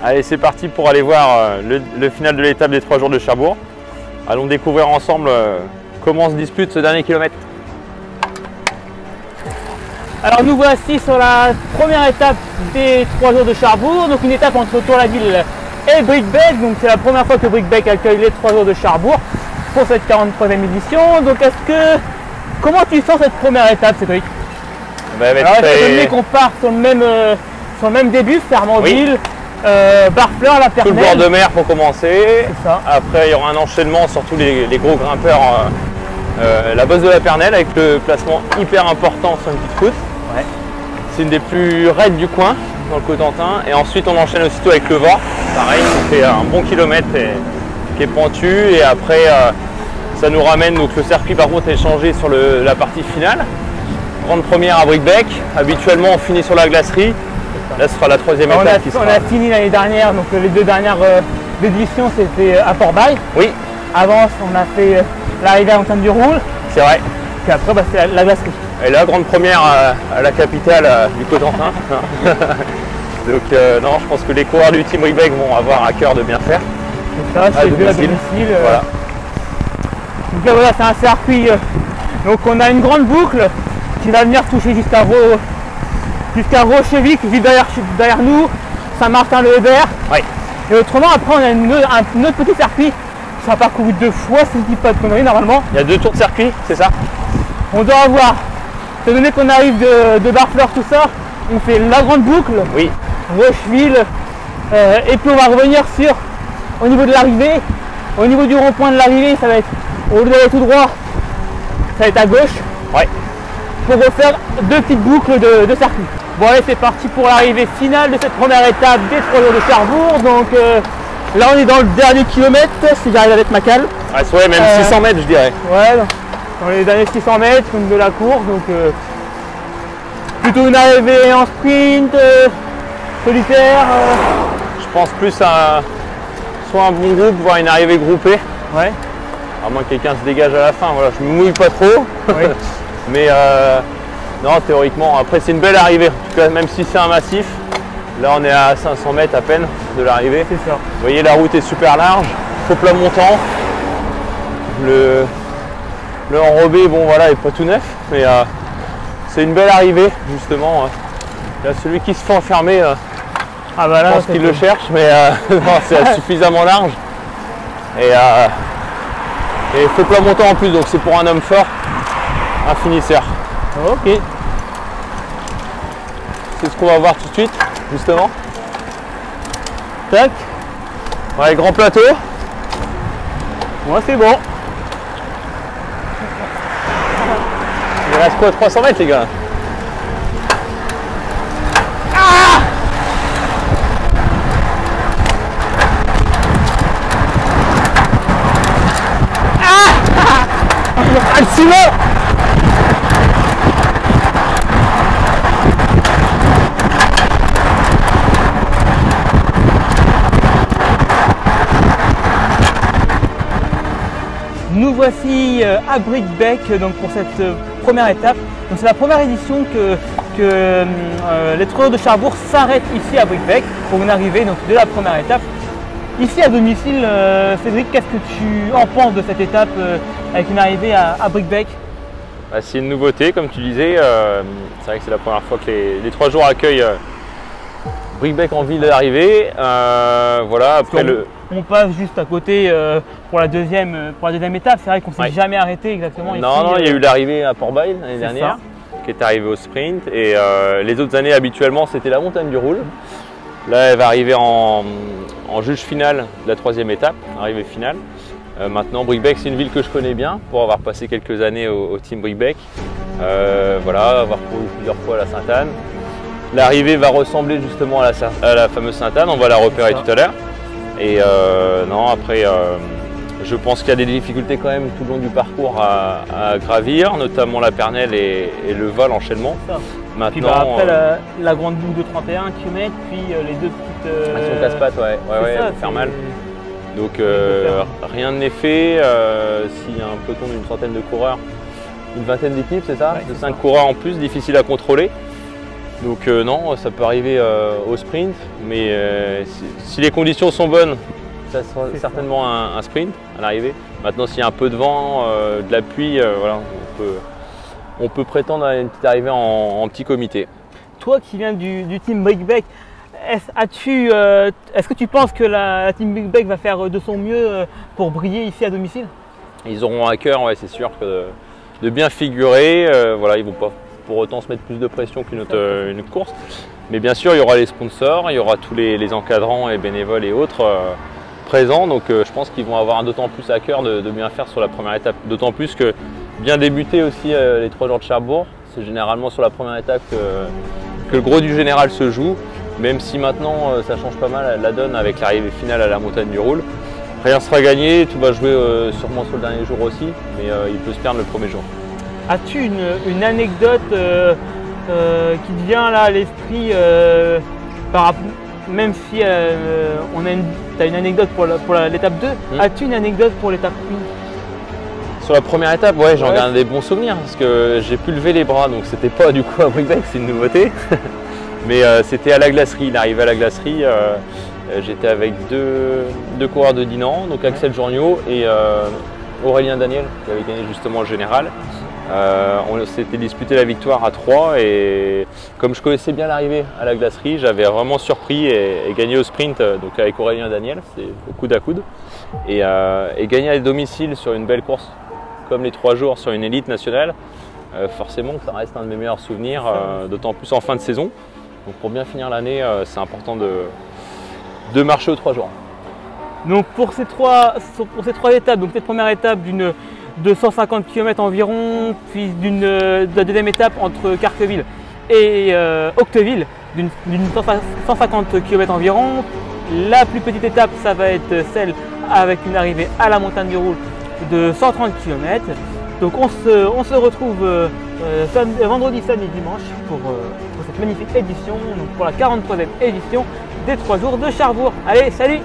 Allez, c'est parti pour aller voir le final de l'étape des 3 jours de Cherbourg. Allons découvrir ensemble comment se dispute ce dernier kilomètre. Alors nous voici sur la première étape des 3 jours de Cherbourg, donc une étape entre Tour-la-Ville et Bricbec. Donc c'est la première fois que Bricbec accueille les 3 jours de Cherbourg pour cette 43e édition. Donc comment tu sens cette première étape, Cédric? Alors étant donné qu'on part sur le même début, Fermanville, oui. Barfleur, la Pernelle. Tout le bord de mer pour commencer. Ça. Après il y aura un enchaînement sur tous les gros grimpeurs. La bosse de la Pernelle avec le placement hyper important sur une petite route. Ouais. C'est une des plus raides du coin dans le Cotentin. Et ensuite on enchaîne aussitôt avec le Var. Pareil, on fait un bon kilomètre qui est pentu. Et après ça nous ramène, donc le circuit par contre est changé sur la partie finale. Grande première à Bricbec. Habituellement on finit sur la glacerie. Là ce sera la 3e étape qui sera. On a fini l'année dernière, donc les 2 dernières éditions c'était à Port-Bail. Oui. Avant on a fait l'arrivée à Montagne-du-Roule. C'est vrai. Puis après bah, c'est la glacerie. Et la grande première à la capitale du Cotentin. Donc non, je pense que les coureurs du Team Bricbec vont avoir à cœur de bien faire. C'est ça, c'est à domicile. Voilà. Donc là voilà, c'est un circuit. Donc on a une grande boucle qui va venir toucher jusqu'à Rochevik, juste derrière nous, Saint-Martin-le-Hébert. Oui. Et autrement après on a un autre petit circuit qui sera parcouru 2 fois, si je ne dis pas de conneries normalement. Il y a 2 tours de circuit, c'est ça? On doit avoir, étant donné qu'on arrive de Barfleur, tout ça, on fait la grande boucle, oui. Rocheville, et puis on va revenir au niveau de l'arrivée. Au niveau du rond-point de l'arrivée, ça va être, au lieu d'aller tout droit, ça va être à gauche. Ouais. Pour refaire 2 petites boucles de circuit. Bon allez, c'est parti pour l'arrivée finale de cette première étape des 3 jours de Cherbourg. Donc là on est dans le dernier kilomètre, si j'arrive avec ma cale. Ouais, même 600 mètres je dirais. Ouais, dans les derniers 600 mètres donc de la course. Donc plutôt une arrivée en sprint, solitaire. Je pense plus à soit un bon groupe, voire une arrivée groupée. Ouais. À moins que quelqu'un se dégage à la fin, voilà, je me mouille pas trop. Oui. Mais non, théoriquement, après c'est une belle arrivée, en tout cas même si c'est un massif. Là on est à 500 mètres à peine de l'arrivée. C'est ça. Vous voyez la route est super large, faux plat montant. Le enrobé, bon voilà, est pas tout neuf, mais c'est une belle arrivée justement. Là, celui qui se fait enfermer, ah bah là, je pense qu'il le cherche, mais non, c'est suffisamment large. Et faux plat montant en plus, donc c'est pour un homme fort, un finisseur. Ok. C'est ce qu'on va voir tout de suite, justement. Tac. Ouais, grand plateau. Moi c'est bon. Il reste quoi, 300 mètres les gars? Ah, le ciment. Nous voici à Bricbec donc pour cette première étape. Donc c'est la première édition que les 3 jours de Cherbourg s'arrêtent ici à Bricbec pour une arrivée donc, de la première étape. Ici à domicile, Cédric, qu'est-ce que tu en penses de cette étape avec une arrivée à Bricbec? Bah, c'est une nouveauté comme tu disais, c'est vrai que c'est la première fois que les 3 jours accueillent Bricbec en ville d'arrivée. Voilà, après on passe juste à côté pour la deuxième étape. C'est vrai qu'on ne s'est jamais arrêté exactement ici. Non, il y a eu l'arrivée à Port-Bail l'année dernière, qui est arrivée au sprint. Et les autres années, habituellement, c'était la Montagne-du-Roule. Là, elle va arriver en juge final de la 3e étape, arrivée finale. Maintenant, Bricbec, c'est une ville que je connais bien pour avoir passé quelques années au Team Bricbec. Voilà, avoir couru plusieurs fois à la Sainte-Anne. L'arrivée va ressembler justement à la fameuse Sainte-Anne, on va la repérer tout à l'heure. Et non, après, je pense qu'il y a des difficultés quand même tout le long du parcours à gravir, notamment la Pernelle et le Val enchaînement. Maintenant, puis bah, après la grande boucle de 31 km, puis les 2 petites... Elles sont casse-pattes, ouais, ça peut faire mal. Donc rien n'est fait. S'il y a un peloton d'une centaine de coureurs, une vingtaine d'équipes, c'est ça? De 5 coureurs en plus, difficile à contrôler. Donc non, ça peut arriver au sprint, mais si les conditions sont bonnes, ça sera certainement un sprint à l'arrivée. Maintenant, s'il y a un peu de vent, de la pluie, voilà, on peut prétendre à une petite arrivée en petit comité. Toi qui viens du team Brickbeck, est-ce que tu penses que la team Brickbeck va faire de son mieux pour briller ici à domicile? Ils auront à cœur, ouais, c'est sûr, de bien figurer. Voilà, ils ne vont pas pour autant se mettre plus de pression qu'une course. Mais bien sûr, il y aura les sponsors, il y aura tous les encadrants et bénévoles et autres présents. Donc je pense qu'ils vont avoir d'autant plus à cœur de bien faire sur la première étape. D'autant plus que bien débuter aussi les 3 jours de Cherbourg, c'est généralement sur la première étape que le gros du général se joue. Même si maintenant ça change pas mal la donne avec l'arrivée finale à la montagne du Roule. Rien ne sera gagné, tout va jouer sûrement sur le dernier jour aussi, mais il peut se perdre le premier jour. As-tu une anecdote qui te vient là à l'esprit, même si tu as une anecdote pour l'étape 2, as-tu une anecdote pour l'étape 1? Sur la première étape, ouais, j'en garde des bons souvenirs parce que j'ai pu lever les bras, donc c'était pas du coup à Brickbeck, c'est une nouveauté. Mais c'était à la glacerie, l'arrivée à la glacerie, j'étais avec deux coureurs de Dinan, donc Axel Journiot et Aurélien Daniel qui avait gagné justement le général. On s'était disputé la victoire à 3 et comme je connaissais bien l'arrivée à la glacerie, j'avais vraiment surpris et gagné au sprint donc avec Aurélien Daniel, c'est au coude à coude. Et gagner à domicile sur une belle course comme les 3 jours sur une élite nationale, forcément ça reste un de mes meilleurs souvenirs, d'autant plus en fin de saison. Donc pour bien finir l'année, c'est important de marcher aux 3 jours. Donc pour ces trois étapes, donc cette première étape de 150 km environ, puis de la deuxième étape entre Carqueville et Octeville d'une 150 km environ. La plus petite étape, ça va être celle avec une arrivée à la montagne du Roule de 130 km. Donc on se retrouve vendredi, samedi, dimanche pour cette magnifique édition, donc pour la 43e édition des 3 jours de Cherbourg. Allez, salut!